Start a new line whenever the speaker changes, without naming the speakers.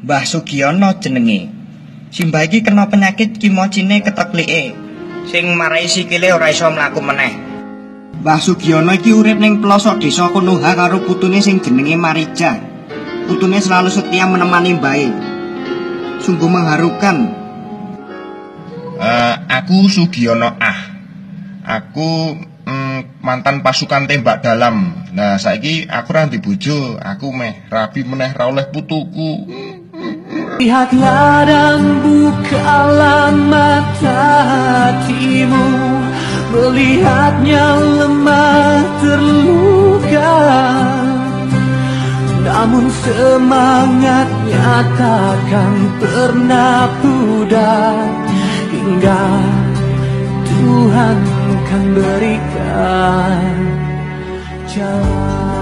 Mbah Sugiono jenenge. Simbah iki kena penyakit kimocine keteklike sing marai sikile ora iso mlaku meneh. Mbah Sugiono iki urip ning pelosok desa Konoha karo putune sing jenenge Marija. Putune selalu setia menemani mbahe. Sungguh mengharukan. Aku Sugiono Aku mantan pasukan tembak dalam. Nah, saiki aku ra ndek bojo, aku meh rabi meneh ra oleh putuku.
Lihatlah dan bukalah mata hatimu, melihatnya lemah terluka, namun semangatnya takkan pernah pudar hingga Tuhan kan berikan jalan.